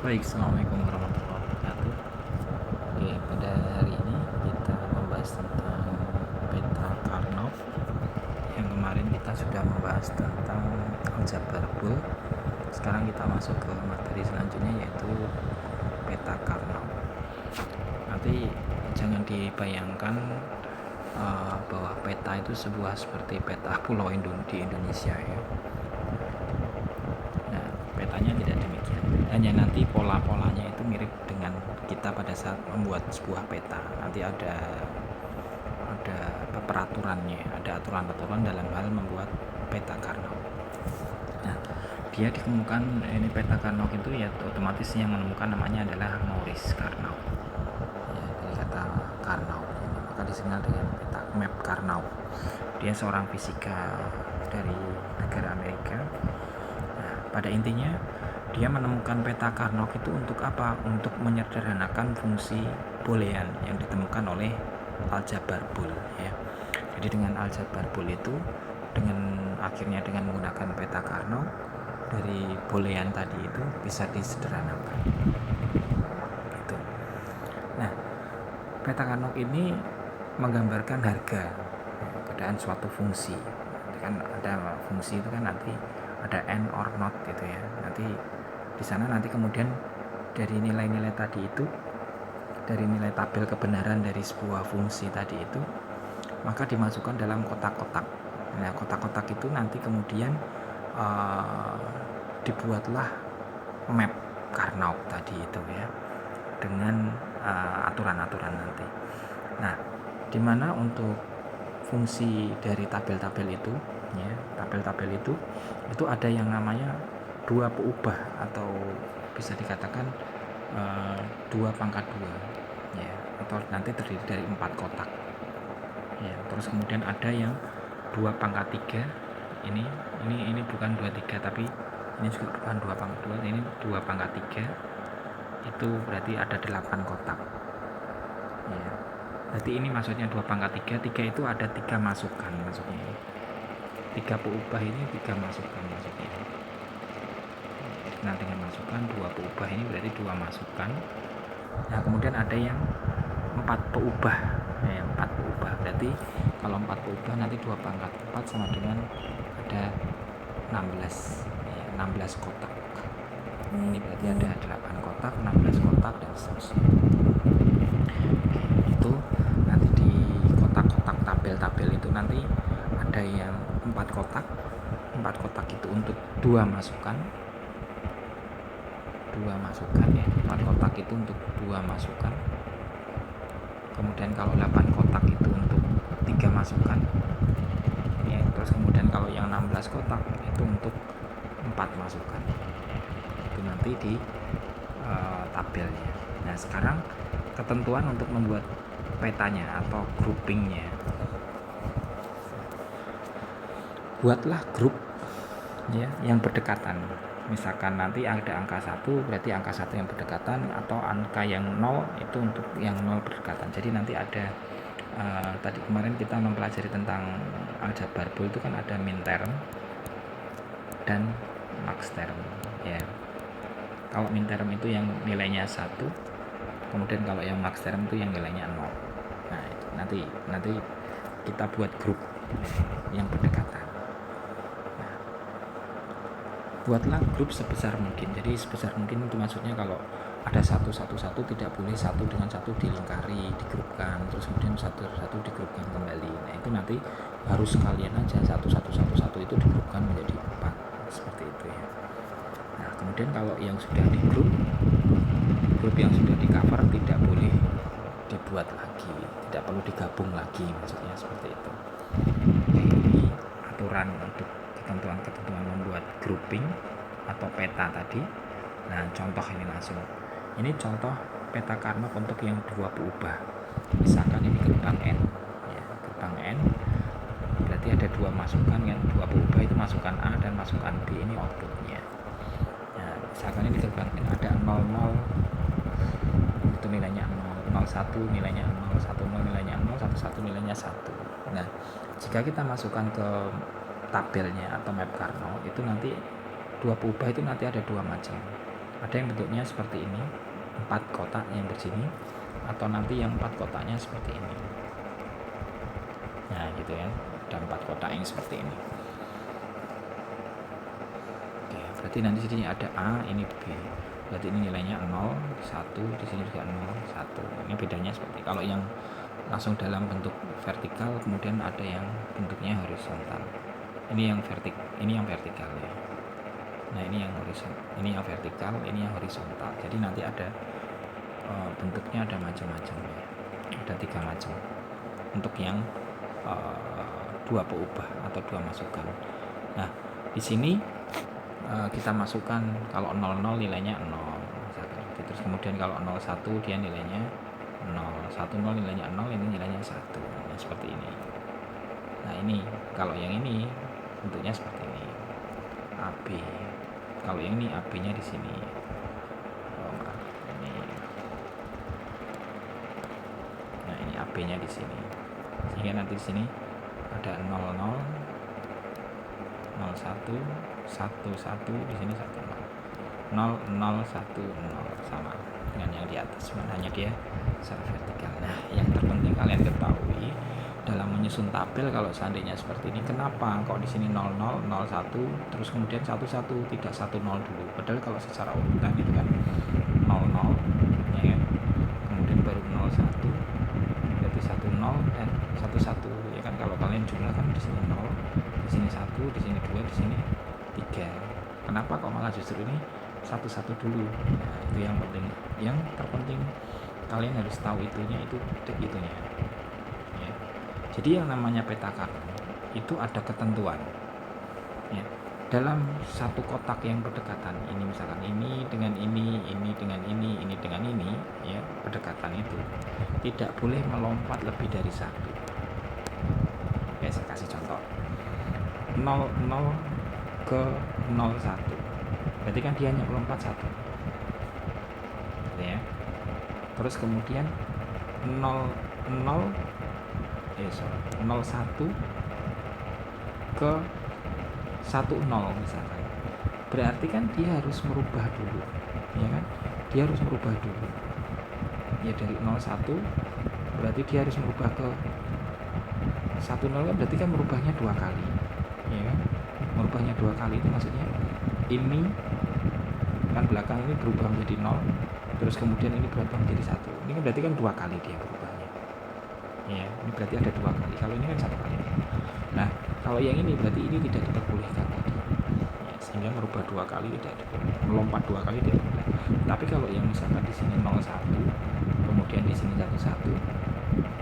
Baik, assalamualaikum warahmatullahi wabarakatuh. Oke, pada hari ini kita membahas tentang peta Karnaugh. Yang kemarin kita sudah membahas tentang aljabar Boole. Sekarang kita masuk ke materi selanjutnya, yaitu peta Karnaugh. Nanti jangan dibayangkan bahwa peta itu sebuah seperti peta pulau di Indonesia ya. Nah, petanya tidak demikian. Hanya nanti pola-polanya itu mirip dengan kita pada saat membuat sebuah peta. Nanti ada peraturannya, ada aturan-aturan dalam hal membuat peta Karnaugh. Nah, dia ditemukan ini peta Karnaugh itu ya otomatis yang menemukan namanya adalah Maurice Karnaugh. Ya, dari kata Karnaugh, maka dikenal dengan peta map Karnaugh. Dia seorang fisika dari negara Amerika. Nah, pada intinya dia menemukan peta Karnaugh itu untuk apa? Untuk menyederhanakan fungsi boolean yang ditemukan oleh aljabar Boole ya. Jadi dengan aljabar Boole itu akhirnya dengan menggunakan peta Karnaugh dari boolean tadi itu bisa disederhanakan. Itu. Nah, peta Karnaugh ini menggambarkan harga keadaan suatu fungsi. Kan ada fungsi itu kan nanti ada and or not gitu ya. Nanti di sana nanti kemudian dari nilai-nilai tadi itu, dari nilai tabel kebenaran dari sebuah fungsi tadi itu, maka dimasukkan dalam kotak-kotak. Nah, kotak-kotak itu nanti kemudian dibuatlah map Karnaugh tadi itu ya, dengan aturan-aturan nanti. Nah, dimana untuk fungsi dari tabel-tabel itu ya, tabel-tabel itu ada yang namanya dua peubah atau bisa dikatakan 2 pangkat 2 ya, atau nanti terdiri dari 4 kotak ya. Terus kemudian ada yang 2 pangkat 3, ini bukan 23 tapi ini juga bukan 2 pangkat 2, ini 2 pangkat 3, itu berarti ada 8 kotak ya. Berarti ini maksudnya 2 pangkat 3 itu ada 3 masukan maksudnya. 3 peubah ini 3 masukan maksudnya. Nah, dengan masukan 2 peubah ini berarti 2 masukan. Nah, kemudian ada yang 4 peubah ya, 4 peubah berarti kalau 4 peubah nanti 2 pangkat 4 sama dengan ada 16 ya, 16 kotak. Ini berarti ada 8 kotak, 16 kotak dan seterusnya. Itu nanti di kotak-kotak tabel-tabel itu nanti ada yang 4 kotak. 4 kotak itu untuk 2 masukan ya, 4 kotak itu untuk 2 masukan. Kemudian kalau 8 kotak itu untuk 3 masukan ya. Terus kemudian kalau yang 16 kotak itu untuk 4 masukan. Itu nanti di tabelnya. Nah, sekarang ketentuan untuk membuat petanya atau groupingnya. Buatlah grup ya yang berdekatan. Misalkan nanti ada angka 1 berarti angka 1 yang berdekatan, atau angka yang 0 itu untuk yang 0 berdekatan. Jadi nanti ada tadi kemarin kita mempelajari tentang aljabar Boole itu kan ada min term dan max term ya. Kalau min term itu yang nilainya 1, kemudian kalau yang max term itu yang nilainya 0. Nah, itu nanti kita buat grup yang berdekatan. Buatlah grup sebesar mungkin. Jadi sebesar mungkin itu maksudnya kalau ada 1 tidak boleh 1 dengan 1 dilingkari, digrupkan, terus kemudian 1 digrupkan kembali. Nah, itu nanti harus sekalian aja 1 itu digrupkan menjadi 4 seperti itu ya. Nah, kemudian kalau yang sudah digrup, grup yang sudah di cover tidak boleh dibuat lagi, tidak perlu digabung lagi, maksudnya seperti itu. Ini aturan untuk ketentuan membuat grouping atau peta tadi. Nah, contoh ini langsung. Ini contoh peta Karnaugh untuk yang 2 peubah. Misalkan ini gerbang N ya, gerbang N berarti ada 2 masukan kan, 2 peubah itu masukan A dan masukan B, ini outputnya. Nah, misalkan ini gerbang N ada 00 itu nilainya 0, 01 nilainya 0, 10 nilainya 0, 11 nilainya 1. Nah, jika kita masukkan ke tabelnya atau map Karnaugh itu nanti 2 peubah itu nanti ada 2 macam. Ada yang bentuknya seperti ini, 4 kotak yang di sini, atau nanti yang 4 kotaknya seperti ini. Nah gitu ya, ada 4 kotak yang seperti ini. Oke, berarti nanti di sini ada A, ini B. Berarti ini nilainya 0, 1, di sini juga 0, 1. Ini bedanya seperti kalau yang langsung dalam bentuk vertikal, kemudian ada yang bentuknya horizontal. Ini yang vertikal ya. Nah ini yang horizontal, ini yang vertikal, ini yang horizontal. Jadi nanti ada bentuknya ada macam-macam ya. Ada 3 macam untuk yang 2 peubah atau 2 masukan. Nah di sini kita masukkan kalau 00 nilainya 0 misalkan. Terus kemudian kalau 01 dia nilainya 0, 10 nilainya 0, ini nilainya 1. Nah, seperti ini. Nah ini kalau yang ini bentuknya seperti ini, AB. Kalau yang ini AB-nya di sini. Ini. Nah ini AB-nya di sini. Sehingga nanti di sini ada 00, 01, 11, di sini 10. 0, 0, 1, 0 sama dengan yang di atas, hanya dia secara vertikal. Nah yang terpenting kalian ketahui dalam menyusun tabel kalau seandainya seperti ini, kenapa kok di sini 00, 01 terus kemudian 11 tidak 10 dulu, padahal kalau secara urutan itu kan 00 ya kan, kemudian baru 01 berarti 10 dan 11 ya kan. Kalau kalian jumlahkan di sini 0, di sini 1, di sini 2, di sini 3. Kenapa kok malah justru ini 11 dulu? Nah, itu yang penting, yang terpenting kalian harus tahu itunya, itu itunya ya. Jadi yang namanya peta karno itu ada ketentuan ya. Dalam satu kotak yang berdekatan, ini misalkan ini dengan ini dengan ini dengan ini ya, berdekatan itu tidak boleh melompat lebih dari 1. Oke, saya kasih contoh 00 ke 01, berarti kan dia hanya melompat 1 ya. Terus kemudian 01 ke 10 misalkan, berarti kan dia harus merubah dulu ya kan, dia harus merubah dulu ya, dari 01 berarti dia harus merubah ke 10 kan, berarti kan merubahnya 2 kali ya kan. Merubahnya 2 kali itu maksudnya ini kan belakang ini berubah menjadi 0, terus kemudian ini berubah menjadi 1. Ini kan berarti kan 2 kali dia berubahnya ya, ini berarti ada 2 kali. Kalau ini kan 1 kali. Nah kalau yang ini berarti ini tidak diperbolehkan tadi ya, sehingga merubah 2 kali tidak diperbolehkan, melompat 2 kali tidak boleh. Tapi kalau yang misalkan di sini 01 kemudian di sini 11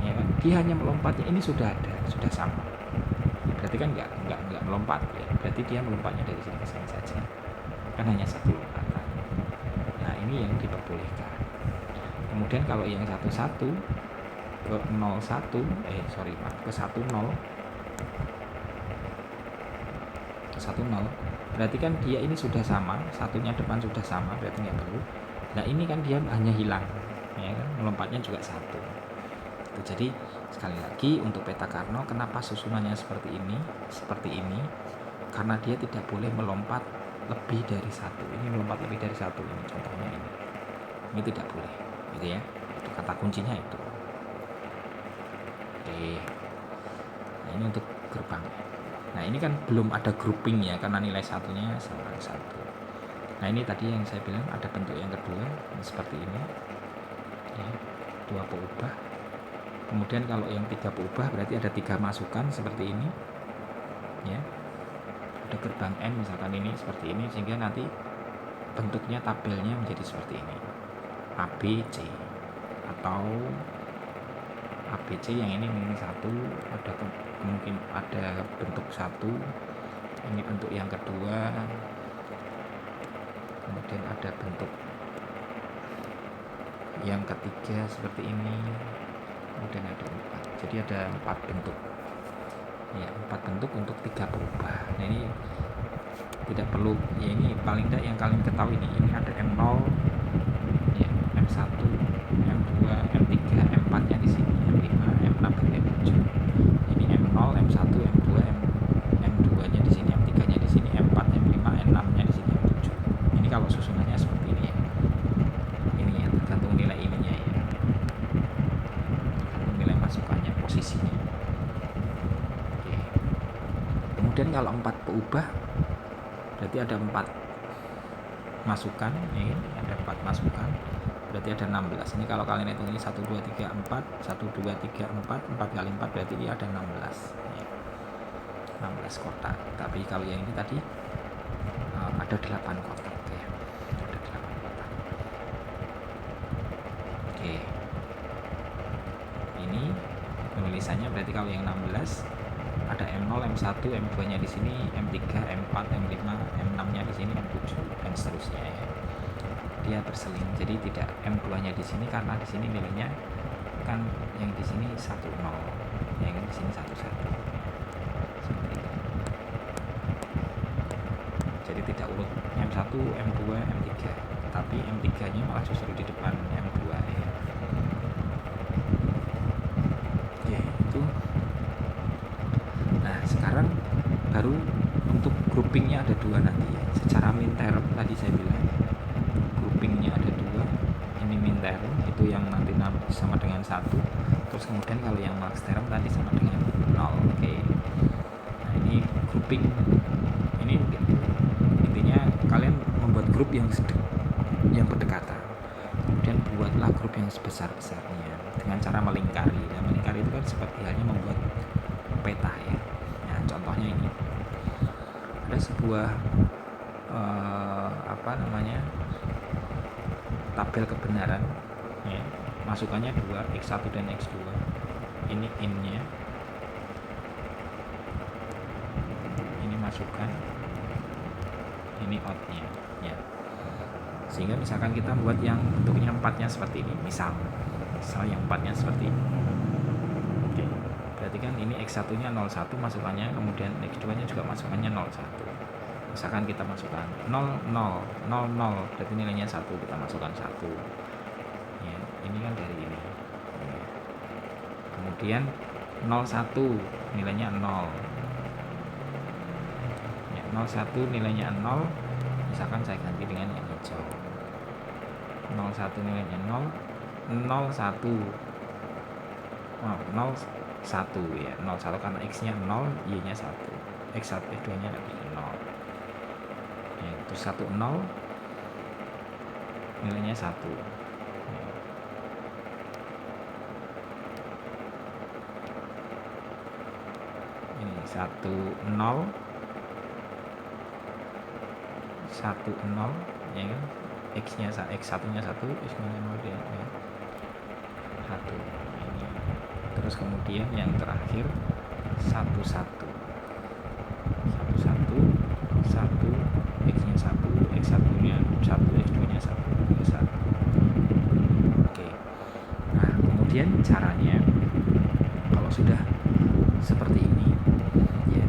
ya kan, dia hanya melompatnya ini sudah ada, sudah sama, berarti kan enggak melompat ya, berarti dia melompatnya dari sini ke sini saja, kan hanya 1 lompatan. Nah ini yang diperbolehkan. Kemudian kalau yang 11 ke 01 ke 10 ke 10 berarti kan dia ini sudah sama, satunya depan sudah sama, berarti nggak perlu. Nah ini kan dia hanya hilang ya kan, melompatnya juga 1. Jadi sekali lagi untuk peta karno, kenapa susunannya seperti ini? Karena dia tidak boleh melompat lebih dari 1. Ini melompat lebih dari 1, ini contohnya ini tidak boleh gitu ya. Itu kata kuncinya itu. Oke. Nah ini untuk gerbang. Nah ini kan belum ada grouping ya, karena nilai satunya sama 1. Nah ini tadi yang saya bilang ada bentuk yang kedua seperti ini ya, 2 peubah. Kemudian kalau yang 3 peubah berarti ada 3 masukan seperti ini ya. Ada gerbang N misalkan ini seperti ini, sehingga nanti bentuknya tabelnya menjadi seperti ini, ABC atau ABC yang ini mungkin 1, ada mungkin ada bentuk 1, ini bentuk yang kedua, kemudian ada bentuk yang ketiga seperti ini, kemudian ada 4. Jadi ada 4 bentuk ya, 4 bentuk untuk 3 peubah. Nah ini tidak perlu ya, ini paling tidak yang kalian ketahui ini ada M0 ya, M1, M2, M3, M4 nya di sini, M5, M6, M7. Ini M0, M1, M2, M2 nya di sini, M3 nya di sini, M4, M5, M6 nya di sini, M7. Ini kalau susunannya seperti ini ya. aku ubah, berarti ada 4 masukan ya, ada 4 masukan, berarti ada 16. Ini kalau kalian hitung ini 1 2 3 4 1 2 3 4 4 kali 4 berarti ini ada 16 ya. 16 kotak. Tapi kalau yang ini tadi ada 8 kotak ya. Ada 8 kotak. Oke. Ini penulisannya berarti kalau yang 16 ada M0, M1, M2-nya di sini, M3, M4, M5, M6-nya di sini, M7 dan seterusnya ya. Dia berseling. Jadi tidak M2-nya di sini karena di sini nilainya kan yang di sini 10, yang di sini 11. Seperti itu. Jadi tidak urut M1, M2, M3, tapi M3-nya malah justru di depan M2 ya. Oke, itu. Nah, sekarang baru untuk groupingnya ada 2 nanti ya. Secara min term tadi saya bilang groupingnya ada 2. Ini min term itu yang nanti sama dengan 1. Terus kemudian kalau yang max term tadi sama dengan 0. Oke. Nah, ini grouping. Ini intinya kalian membuat grup yang berdekatan. Kemudian buatlah grup yang sebesar-besarnya dengan cara melingkari. Nah, melingkari itu kan seperti halnya membuat peta ya. Nah, contohnya ini ada sebuah tabel kebenaran ya. Masukannya 2, X1 dan X2. Ini in-nya, ini masukan, ini out-nya ya. Sehingga misalkan kita buat yang bentuknya 4-nya seperti ini, misal yang 4-nya seperti ini. Oke. Berarti kan ini X1-nya 01 masukannya, kemudian X2-nya juga masukannya 01. Misalkan kita masukkan 0 0 0 0, berarti nilainya 1, kita masukkan 1 ya. Ini kan dari ini ya. Kemudian 01 nilainya 0 ya, 01 nilainya 0, misalkan saya ganti dengan yang hijau. 01 nilainya 0 01 ya, 01 karena X nya 0, Y nya 1, X1 X2 nya 0 ya. Terus 10 nilainya 1 ya. Ini 10 10 ya kan, X nya X1 nya 1, X nya 0 ya. 1 ini. Terus kemudian yang terakhir 11 11 X nya 1, X1 nya 1, X2 nya 1. Oke. Nah, kemudian caranya kalau sudah seperti ini ya,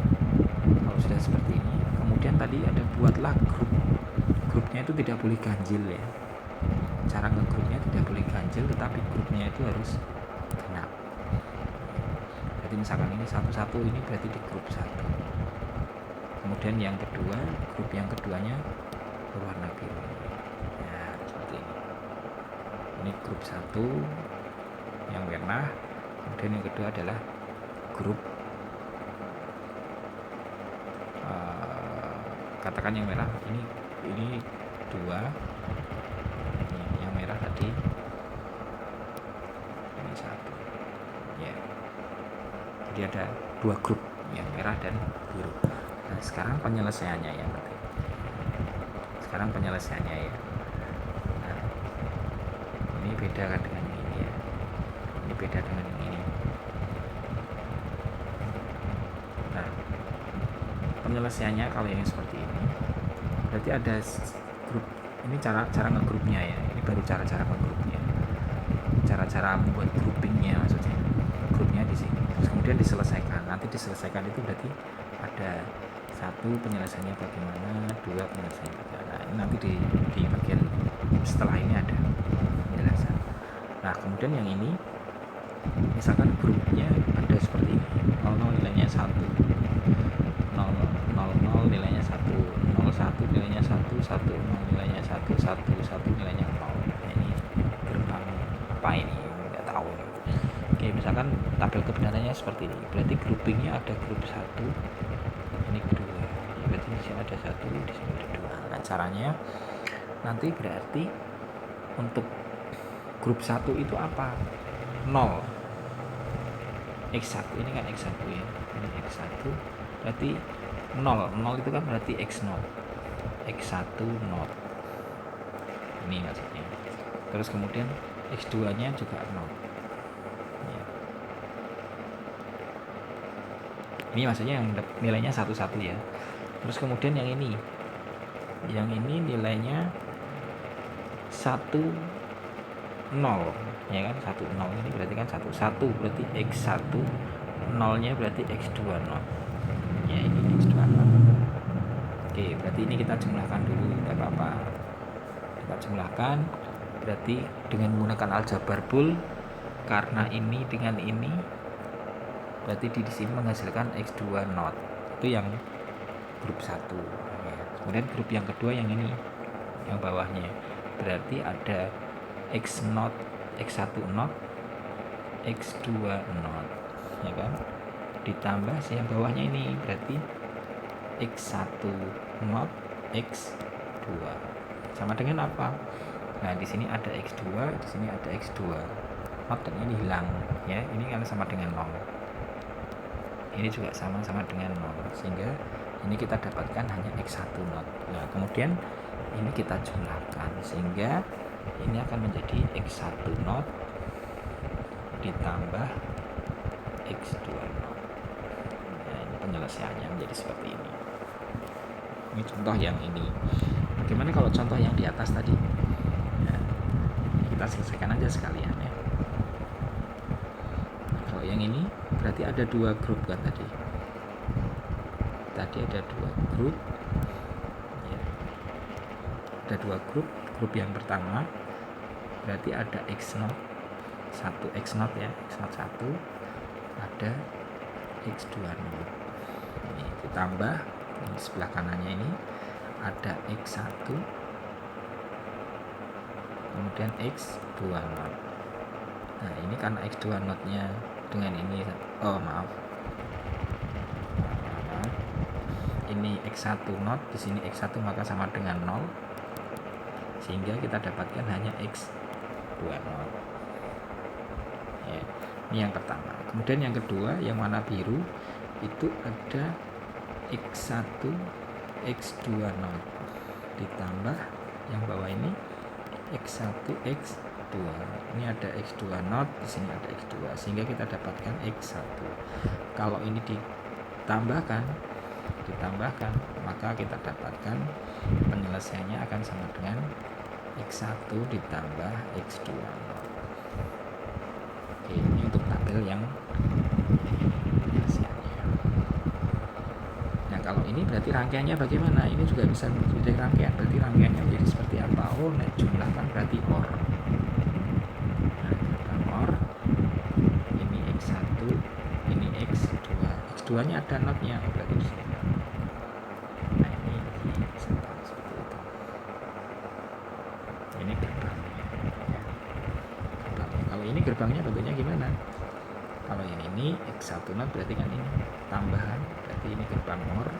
kalau sudah seperti ini, kemudian tadi ada buatlah grupnya itu tidak boleh ganjil ya. Cara ngegrupnya tidak boleh ganjil, tetapi grupnya itu harus genap. Jadi misalkan ini 11 ini berarti di grup 1. Kemudian yang kedua, grup yang keduanya berwarna biru. Nah, seperti ini. Ini grup 1 yang merah, kemudian yang kedua adalah grup katakan yang merah ini 2, yang merah tadi ini 1 ya. Jadi ada 2 grup, yang merah dan biru. Nah, sekarang penyelesaiannya ya. Nah, ini beda kan dengan ini ya. Ini beda dengan ini. Nah, penyelesaiannya kalau yang seperti ini, berarti ada grup. Ini cara ngegrupnya ya. Ini baru cara ngegrupnya. Cara membuat groupingnya, maksudnya grupnya di sini. Terus kemudian diselesaikan. Nanti diselesaikan itu berarti ada 1 penyelesaiannya bagaimana, 2 penyelesaiannya bagaimana. Nah, ini nanti di bagian setelah ini ada penjelasan. Nah, kemudian yang ini misalkan grupnya ada seperti ini, 00 nilainya 1, 00 nilainya 1, 01 nilainya 1, 10 nilainya 1, 11 nilainya 0. Nah, ini gerbang apa ini? Nggak tahu nih. Oke, misalkan tabel kebenarannya seperti ini, berarti groupingnya ada grup 1, ini kedua sini ada 1, di sini ada 2. Nah, caranya nanti berarti untuk grup 1 itu apa? 0. X1 ini kan X1 ya. Ini X1 berarti 0. 0 itu kan berarti X0. X1 0. Ini maksudnya. Terus kemudian X2-nya juga 0. Ya. Ini maksudnya yang nilainya 1 ya. Terus kemudian yang ini nilainya 1 0 ya kan, 1 0 ini berarti kan 1 berarti X1, 0-nya berarti X2 0. Ya, ini X2 0. Oke, berarti ini kita jumlahkan dulu, tidak apa-apa. Kita jumlahkan berarti dengan menggunakan aljabar bool, karena ini dengan ini berarti di sini menghasilkan X2 0. Itu yang grup 1 ya. Kemudian grup yang kedua yang ini, yang bawahnya, berarti ada X0, X1 0, X2 0 ya kan, ditambah yang bawahnya ini berarti X1 0, X2 sama dengan apa? Nah, di sini ada X2, di sini ada X2 not, dan ini hilang ya, ini kan sama dengan 0. Ini juga sama-sama dengan 0, sehingga ini kita dapatkan hanya X1 not. Nah, kemudian ini kita jumlahkan sehingga ini akan menjadi X1 not ditambah X2 not. Nah, ini penyelesaiannya menjadi seperti ini. Ini contoh yang ini. Bagaimana kalau contoh yang di atas tadi? Nah, kita selesaikan aja sekalian ya. Nah, kalau yang ini berarti ada 2 grup kan tadi. Tadi ada 2 grup. Ya. Ada 2 grup. Grup yang pertama berarti ada X0 1, X0 ya, X0 1, ada X2 0. Ini ditambah ini sebelah kanannya ini ada X1, kemudian X2 0. Nah, ini karena X2 0-nya dengan ini, ini X1 not, di sini X1 maka sama dengan 0, sehingga kita dapatkan hanya X2 0 ya. Ini yang pertama. Kemudian yang kedua yang warna biru itu ada X1, X2 0 ditambah yang bawah ini X1, X2. Ini ada X2 not, di sini ada X2, sehingga kita dapatkan X1. Kalau ini ditambahkan, maka kita dapatkan penyelesaiannya akan sama dengan X1 ditambah X2 not. Oke, ini untuk tabel yang hasilnya. Nah, kalau ini berarti rangkaiannya bagaimana? Ini juga bisa menjadi rangkaian. Berarti rangkaiannya menjadi seperti apa? Oh, nah, jumlahkan berarti OR. Nah, OR. Ini X1, ini X2. X2-nya ada notnya, berarti di sini. Nah, ini seperti itu. Ini gerbangnya. Kalau ini gerbangnya bentuknya gimana? Kalau yang ini X1 not berarti kan ini tambahan, berarti ini gerbang OR,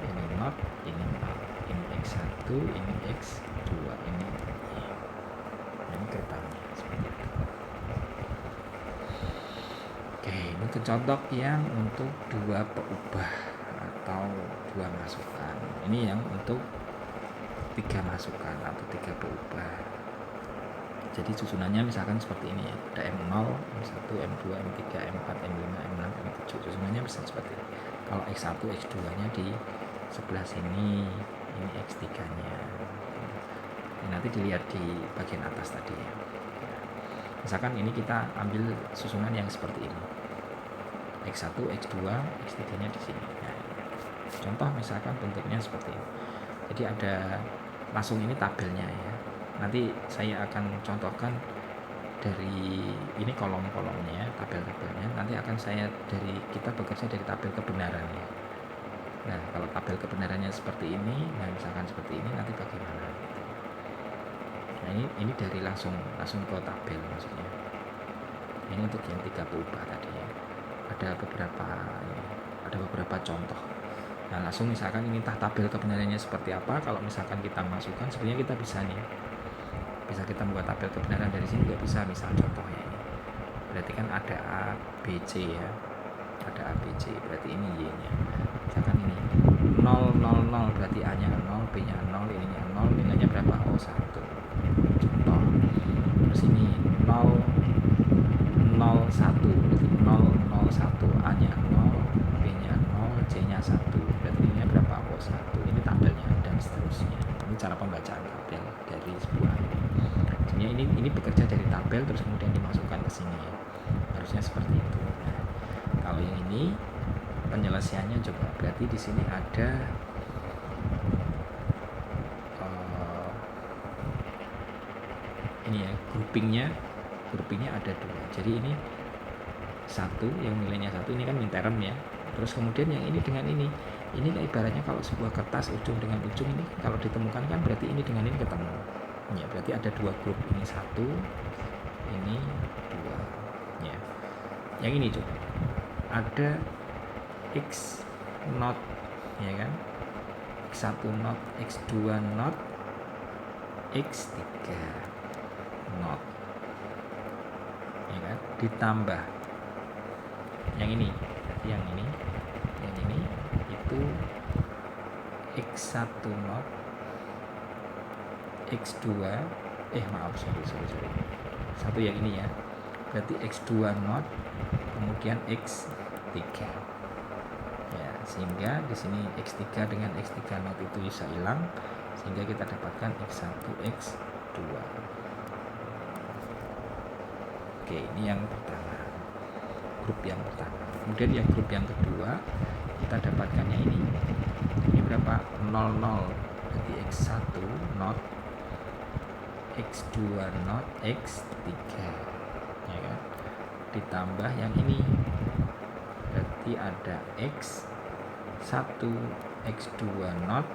ini not, ini not, ini X1, ini X2, ini gerbangnya seperti itu. Oke, ini contoh yang untuk 2 peubah atau 2 masukan. Ini yang untuk 3 masukan atau 3 peubah. Jadi susunannya misalkan seperti ini ya, ada M0, M1, M2, M3, M4, M5, M6, M7. Susunannya bisa seperti ini. Kalau X1, X2-nya di sebelah sini, ini X3-nya. Nanti dilihat di bagian atas tadi ya. Misalkan ini kita ambil susunan yang seperti ini. X1, X2, X3-nya di sini. Nah, contoh misalkan bentuknya seperti ini. Jadi ada langsung ini tabelnya ya. Nanti saya akan contohkan dari ini kolom-kolomnya, tabel-tabelnya. Nanti akan kita bekerja dari tabel kebenarannya. Nah, kalau tabel kebenarannya seperti ini, nah misalkan seperti ini, nanti bagaimana? Nah, ini dari langsung ke tabel maksudnya. Ini untuk yang 3 peubah tadi ya. Ada beberapa contoh. Nah, langsung misalkan ini entah tabel kebenarannya seperti apa, kalau misalkan kita masukkan sebenarnya kita bisa nih, bisa kita buat tabel kebenaran dari sini juga bisa. Misal contohnya ini, berarti kan ada A, B, C ya, ada A, B, C, berarti ini Y nya. Misalkan ini 0, 0, 0, berarti A nya 0, B nya 0, ininya 0, nilainya berapa? Oh 1. Contoh. Terus ini 0, 0, 1, berarti 0, 0, 1, A nya 0, B nya 0, C nya 1, berarti nilainya berapa? Oh 1. Ini tabelnya dan seterusnya. Ini cara pembacaan tabel dari sebuah ini. Sebenarnya ini bekerja dari tabel terus kemudian dimasukkan ke sini ya. Harusnya seperti itu. Nah, kalau yang ini penyelesaiannya coba, berarti di sini ada ini ya, groupingnya ada 2. Jadi ini 1 yang nilainya 1, ini kan minterem ya. Terus kemudian yang ini dengan ini ibaratnya kalau sebuah kertas ujung dengan ujung ini kalau ditemukan kan berarti ini dengan ini ketemu ya, berarti ada 2 grup, ini 1, ini 2 ya. Yang ini coba ada X not ya kan, X1 not, X2 not, X3 not ya kan, ditambah yang ini itu X1 not, X2 sorry satu yang ini ya, berarti X2 not kemudian X3 ya, sehingga di sini X3 dengan X3 not itu bisa hilang, sehingga kita dapatkan X1 X2. Oke, ini yang pertama, grup yang pertama. Kemudian yang grup yang kedua kita dapatkannya ini berapa? 00, berarti X1 not, X2 not, X3 ya kan, ditambah yang ini berarti ada X1 X2 not,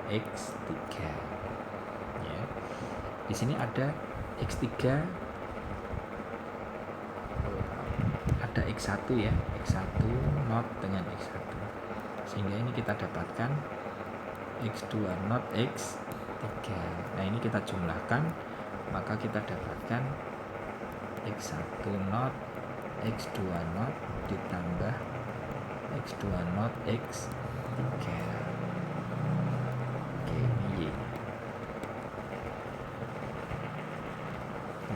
X3 ya. Di sini ada X3, ada X1 ya, X1 not dengan X1, sehingga ini kita dapatkan X2 not, X3. Nah ini kita jumlahkan, maka kita dapatkan X1 not, X2 not ditambah X2 not, X3. Oke, ini Y.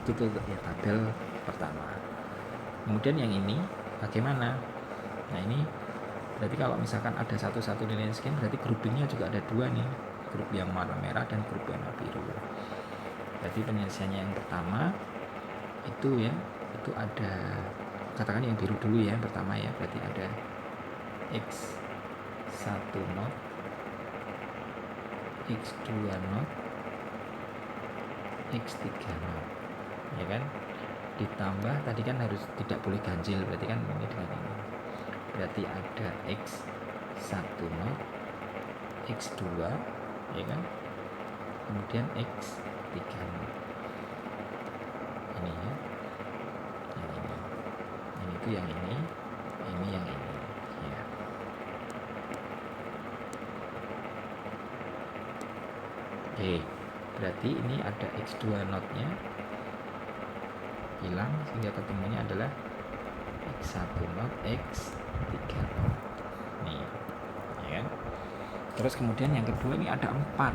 Itu tuh ya tabel pertama. Kemudian yang ini bagaimana? Nah ini berarti kalau misalkan ada satu nilai sekian, berarti groupingnya juga ada 2 nih, grup yang warna merah dan grup warna biru. Berarti penyelesaiannya yang pertama itu ya, itu ada, katakan yang biru dulu ya, pertama ya, berarti ada X1 not, X2 not, X3 not ya kan, ditambah tadi kan harus tidak boleh ganjil, berarti kan ini dengan ini, berarti ada X1 not, X2 ya kan, kemudian X3 not. Ini ya, yang itu yang ini yang ini ya. Oke, berarti ini ada X2 not-nya hilang, sehingga ketemunya adalah X1 not, X3 not nih ya kan. Terus kemudian yang kedua ini ada 4,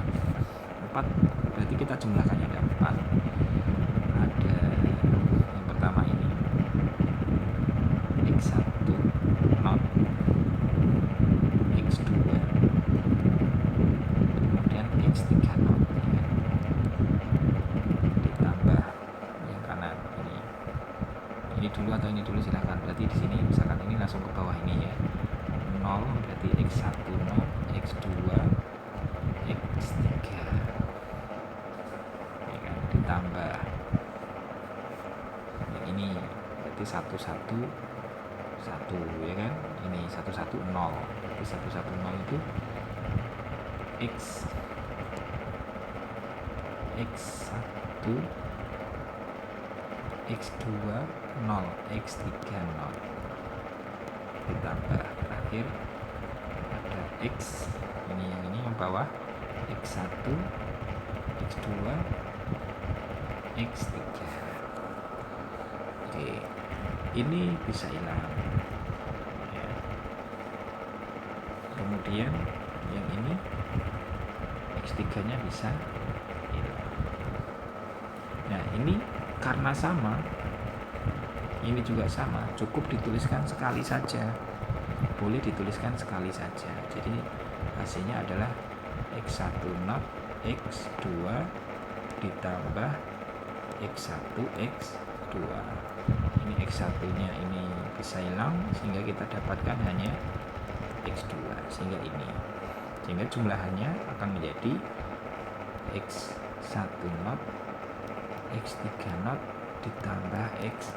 berarti kita jumlahkannya ada 4. Ada yang pertama ini X1 not, X2 kemudian X3 not ya kan? Ditambah yang kanan ini dulu atau ini dulu silahkan. Berarti di sini misalkan ini langsung ke bawah ini ya, 0 berarti X1 not, X2 X3 ya kan, ditambah yang ini berarti 1 ya kan, ini 1 1 0, berarti 1 1 0 itu X1 X2 0, X3 0 ditambah terakhir ada X, ini yang bawah X1, X2, X3. Oke, ini bisa hilang ya. Kemudian yang ini X3 nya bisa hilang. Nah ini karena sama, ini juga sama, cukup dituliskan sekali saja, boleh dituliskan sekali saja. Jadi hasilnya adalah X1 not X2 ditambah X1 X2. Ini X1 nya ini bisa hilang sehingga kita dapatkan hanya X2, sehingga jumlahannya akan menjadi X1 not X3 not ditambah X2.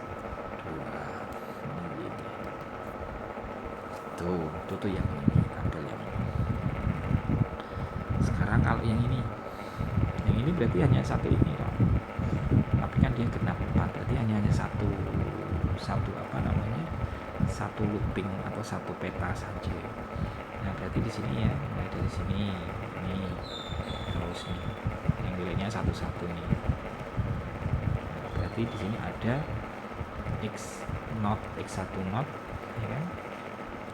Tuh yang ini, tabel yang ini. Sekarang kalau yang ini berarti hanya satu ini dong. Tapi kan dia genap 4, berarti hanya satu satu looping atau satu peta saja. Nah berarti di sini ya, mulai dari sini ini terus nih, yang nilainya satu-satu nih. Nah, berarti di sini ada X not X1 not ya kan,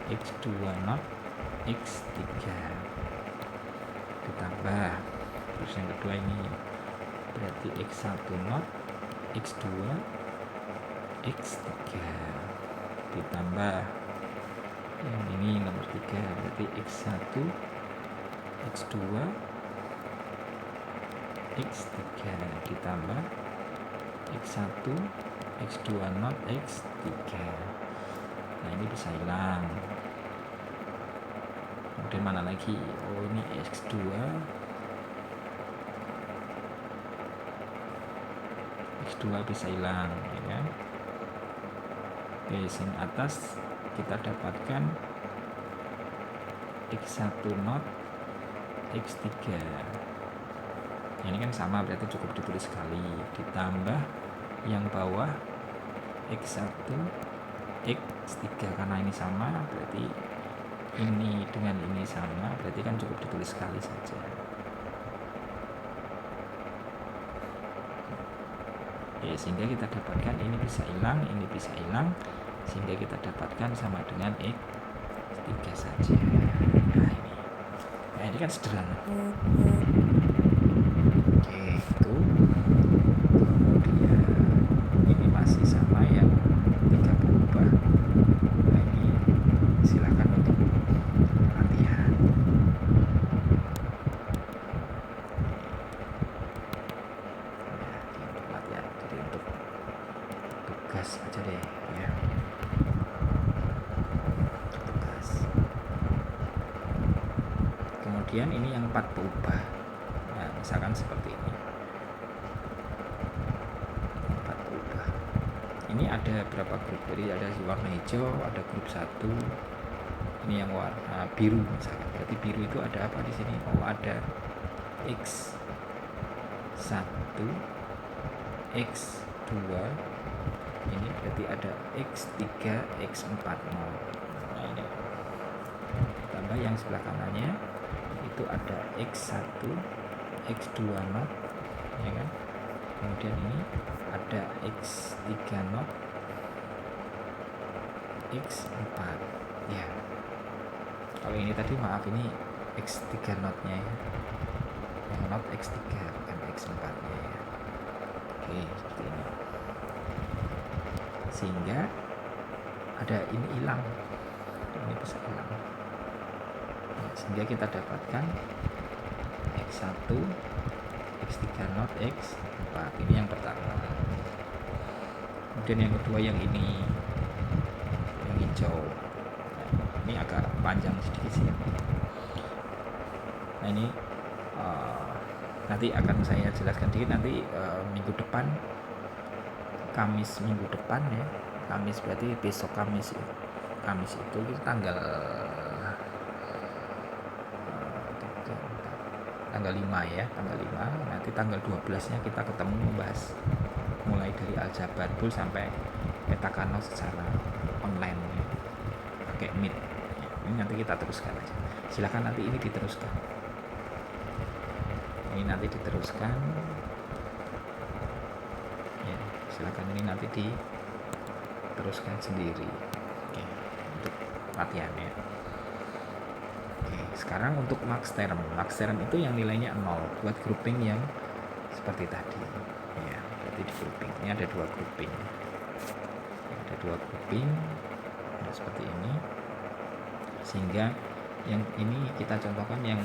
X2 not X3 ditambah terus yang kedua ini berarti X1 not X2 X3 ditambah yang ini nomor 3 berarti X1 X2 X3 ditambah X1 X2 not X3. Nah ini bisa hilang. Kemudian mana lagi? Oh ini X2 bisa hilang ya kan? Oke, sini atas kita dapatkan X1 not X3. Ini kan sama, berarti cukup ditulis sekali, ditambah yang bawah X1 X3 karena ini sama, berarti ini dengan ini sama, berarti kan cukup ditulis sekali saja. Ya, sehingga kita dapatkan ini bisa hilang, sehingga kita dapatkan sama dengan X3 saja. Nah ini kan sederhana. Oke, itu kemudian ini masih sama ya, 3 berubah. Nah ini silakan untuk latihan. Jadi untuk tugas aja deh ya, tugas. Kemudian ini yang 4 berubah. Nah, misalkan seperti ini, 4 berubah. Ini ada berapa grup? Jadi ada warna hijau, ada grup 1. Ini yang warna biru misalkan. Berarti biru itu ada apa di sini? Oh, ada X1, X2, ini berarti ada X3, X4 not. Nah ini tambah yang sebelah kanannya itu ada X1, X2 not ya kan. Kemudian ini ada X3 not, X4 ya. Kalau ini tadi maaf, ini X3 notnya ya, yang not X3 bukan X4 nya ya. Oke, seperti ini. Sehingga ada ini hilang, ini bisa hilang. Nah, sehingga kita dapatkan X1, X3 not, X4. Ini yang pertama. Kemudian yang kedua yang ini, yang hijau. Nah, ini agak panjang sedikit sih. Nah ini nanti akan saya jelaskan dikit nanti minggu depan, Kamis minggu depan ya. Kamis berarti besok Kamis ya. Kamis itu tanggal 5 ya, tanggal 5. Nanti tanggal 12 nya kita ketemu membahas mulai dari aljabar full sampai peta Carnot secara online ya, pakai Meet ya. Ini nanti kita teruskan aja. Silakan nanti ini diteruskan, ya, silakan ini nanti diteruskan sendiri. Oke, untuk latihannya. Oke, sekarang untuk max term itu yang nilainya 0 buat grouping yang seperti tadi ya. Berarti di grouping ini ada dua grouping, nah, seperti ini, sehingga yang ini kita contohkan yang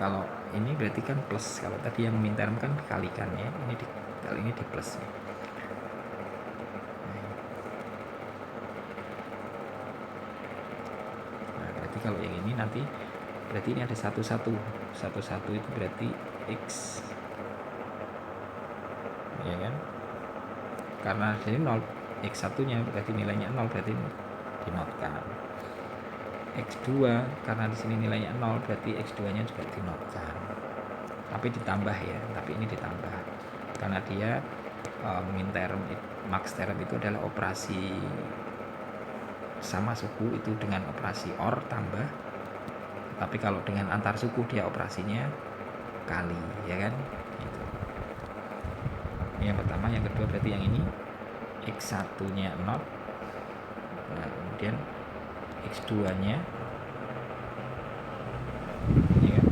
kalau ini berarti kan plus, kalau tadi yang min term kan dikalikan ya, kali ini di plus ya. Nah, berarti kalau yang ini nanti berarti ini ada satu itu berarti x ya kan, karena jadi 0 x1 nya berarti nilainya 0, berarti dinotkan. X2 karena di sini nilainya 0, berarti X2 nya juga dinotkan, tapi ditambah ya, tapi ini ditambah karena dia min term max term itu adalah operasi sama suku itu dengan operasi OR tambah, tapi kalau dengan antar suku dia operasinya kali ya kan gitu. Ini yang pertama. Yang kedua berarti yang ini X1 nya 0, nah kemudian X2 nya ya,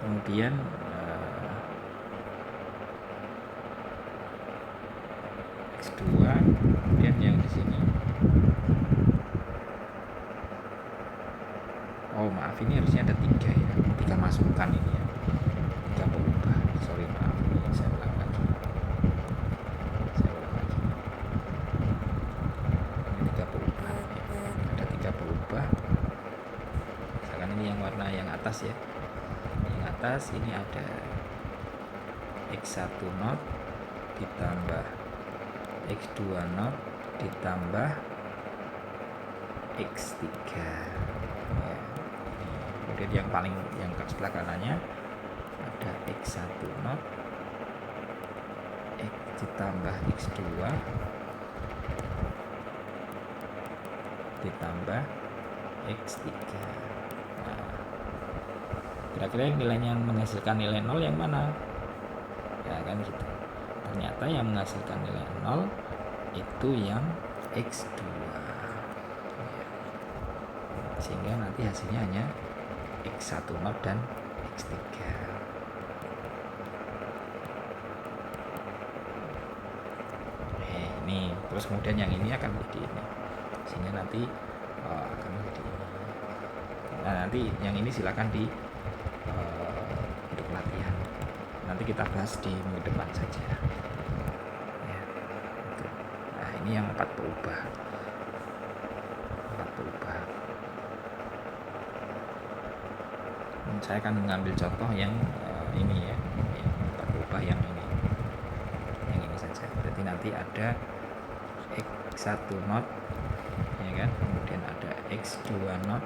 kemudian X2, kemudian yang di sini, oh maaf, ini harusnya ada 3 ya, 3 masukan ini ya, 3 berubah, sorry maaf, ini saya ulang lagi, ini 3 berubah ya. Ada 3 berubah, misalkan ini yang warna yang atas ya, yang atas ini ada X1 not ditambah X2 not ditambah X3 ya. Kemudian yang sebelah kanannya ada X1 not X ditambah X2 ditambah X3. Nah, kira-kira nilainya yang menghasilkan nilai 0 yang mana ya kan gitu. Ternyata yang menghasilkan nilai 0 itu yang X2 ya. Sehingga nanti hasilnya hanya X1 not dan X3. Ini terus kemudian yang ini akan menjadi ini, sehingga nanti akan menjadi ini. Nah nanti yang ini silakan untuk latihan, nanti kita bahas di minggu depan saja ya, gitu. Nah ini yang 4 berubah. Saya akan mengambil contoh yang ini ya, yang 4 berubah yang ini saja. Berarti nanti ada X1 not ya kan, kemudian ada X2 not,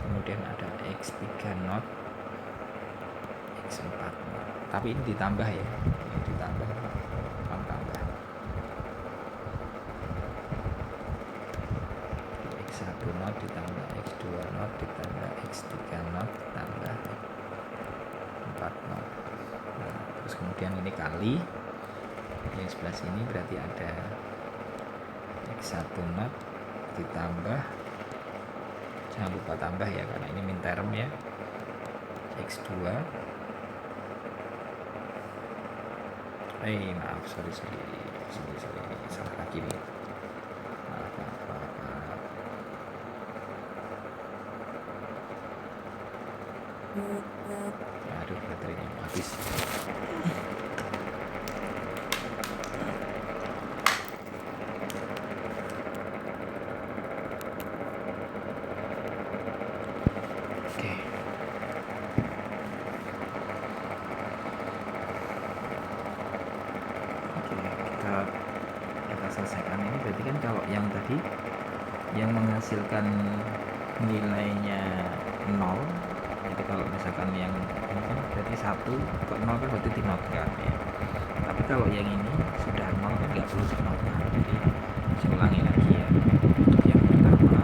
kemudian ada X3 not, X4 not, tapi ini ditambah ya, ini ditambah tambah X1 not ditambah X2 not ditambah X3 not ditambah 4 not. Nah, terus kemudian ini kali yang sebelah sini, berarti ada X1 not ditambah, jangan lupa tambah ya karena ini min term ya, X2 maaf sorry salah lagi nih, maaf. Aduh baterainya habis. Kita selesaikan ini. Berarti kan kalau yang tadi yang menghasilkan nilainya 0, jadi kalau misalkan yang ini kan berarti 1 kok 0 kan berarti dinotkan ya, tapi kalau yang ini sudah 0 kan nggak perlu dinotkan. Jadi saya ulangi lagi ya, untuk yang pertama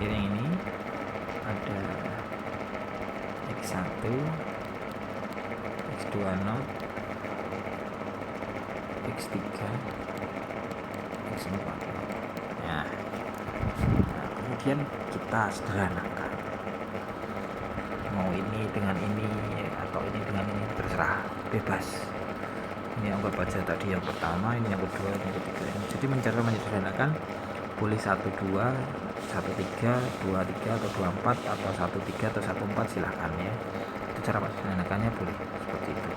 kiri yang ini ada X1, X2 not, X3, X4 not. Nah, kemudian kita sederhanakan, mau ini dengan ini atau ini dengan ini, terserah, bebas. Ini anggap aja tadi yang pertama, ini yang kedua, ini yang ketiga. Jadi cara menyederhanakan boleh 1, 2, 1, 3, 2, 3 atau 2, 4 atau 1, 3 atau 1, 4, silahkan ya. Itu cara menyederhanakannya boleh seperti itu.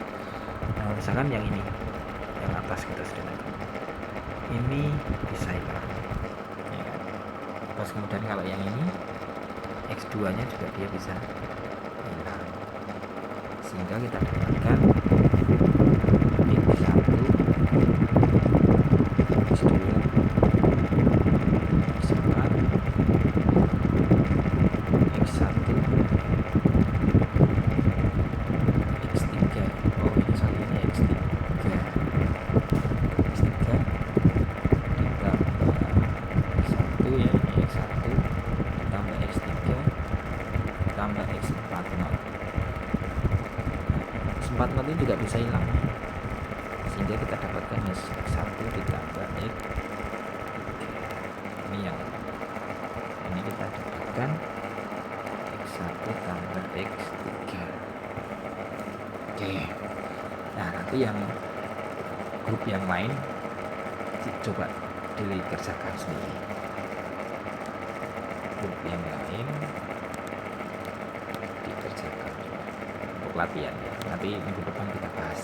Nah, misalkan yang ini, yang atas kita sederhanakan, ini bisa hilang ya. Terus kemudian kalau yang ini X2 nya juga dia bisa hilang, sehingga kita dapatkan X1, X2, X4, X1, X3. Oh, ini soalnya X3 ditambah X1 ya, ini X1 ditambah X3 ditambah X4 not. X4 not ini juga bisa hilang, sehingga kita dapatkan X1 ditambah X. Ini kita dapatkan X1 tambah X3. Oke. Nah, nanti yang grup yang lain coba dikerjakan sendiri. Grup yang lain dikerjakan untuk latihan ya. Nanti minggu depan kita bahas.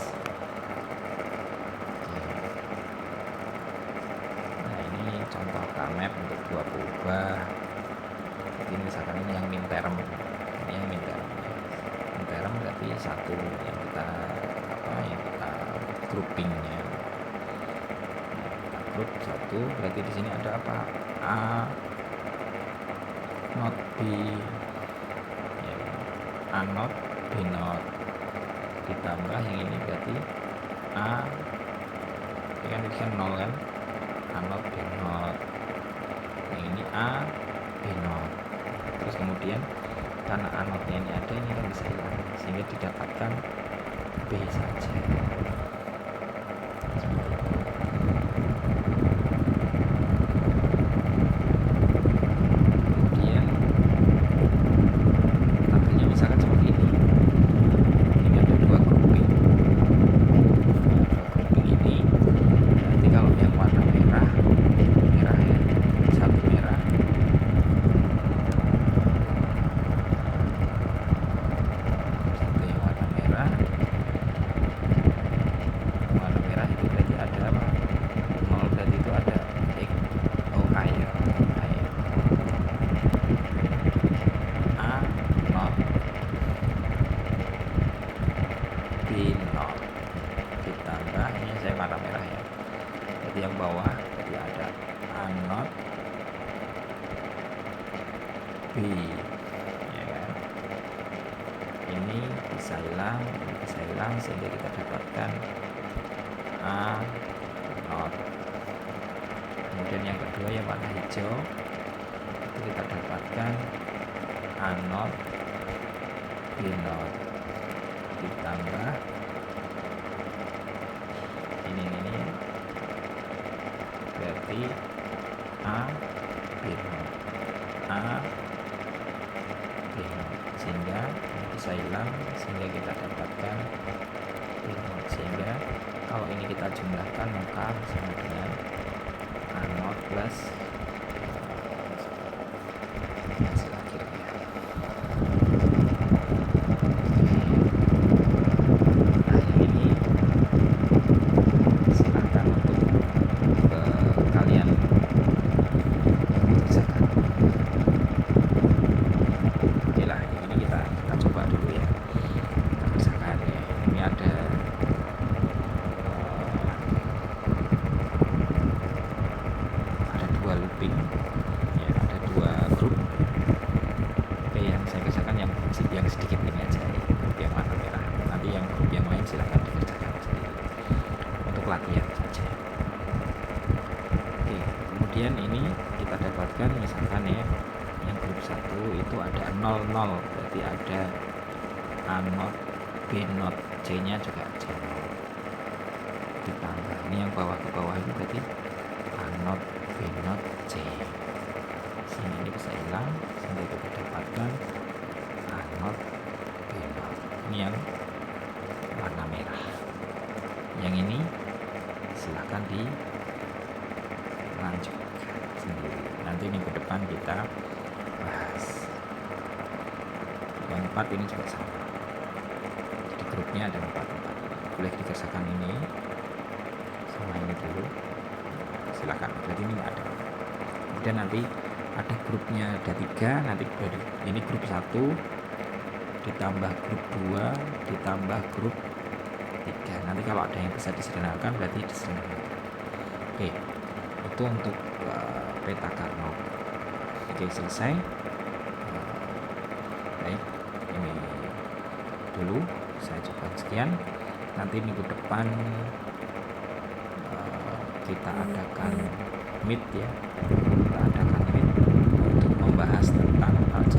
Nah, ini contoh K-map untuk dua kubah. Jadi misalkan ini yang min term, ini yang min term. Min term berarti satu yang kita groupingnya. Kita group satu, berarti di sini ada apa? A not B, ya, A not B not, ditambah yang ini berarti A, ini kan 0 kan, A not B not, yang ini A B not. Terus kemudian karena A notnya ini ada, ini kan bisa hilang, sehingga didapatkan B saja. Kemudian tabelnya misalkan seperti ini. Ini ada dua grouping. Ini nanti kalau yang warna merah ya, satu merah, satu yang warna merah. Warna merah itu berarti ada apa? 0, berarti itu ada X, O, A ya, A not B not, ditambah ini saya warna merah ya, jadi yang bawah jadi ada A not B ya kan. Ini bisa hilang sehingga kita dapatkan A not. Kemudian yang kedua yang warna hijau itu kita dapatkan A not B not, ditambah ini berarti A B not, A B not, sehingga bisa hilang, sehingga kita dapatkan B not. Sehingga kalau ini kita jumlahkan maka sama dengan A not plus hasil akhirnya. Nah, ini silahkan untuk kalian kerjakan. Oke lah, ini kita coba dulu ya, kita kerjakan ya. Ini ada dua looping ya, ada dua grup. Oke, yang saya kerjakan yang sedikit ini aja nih, grup yang warna merah. Nanti yang grup yang lain silahkan dikerjakan sendiri untuk latihan saja. Oke, kemudian ini kita dapatkan misalkan ya, yang grup grup 1 itu ada 00, berarti ada A not, B not, C nya juga 0 ditambah. Ini yang bawah ke bawah ini berarti A not, B not, C. Sini ini bisa hilang sehingga kita dapatkan A not, B not. Ini yang warna merah. Yang ini silahkan dilanjut sendiri. Nanti minggu depan kita bahas. Yang 4 ini juga sama. Jadi grupnya ada 4. Boleh dikerjakan ini sama ini dulu. Silakan. Jadi ini ada. Kemudian nanti ada grupnya ada 3. Nanti ini grup 1 ditambah grup 2 ditambah grup 3. Nanti kalau ada yang bisa disederhanakan berarti disederhanakan. Oke, itu untuk peta Carnot. Oke, selesai. Baik, ini dulu saya coba sekian. Nanti minggu depan kita adakan meet ya. Kita adakan meet untuk membahas tentang aljabar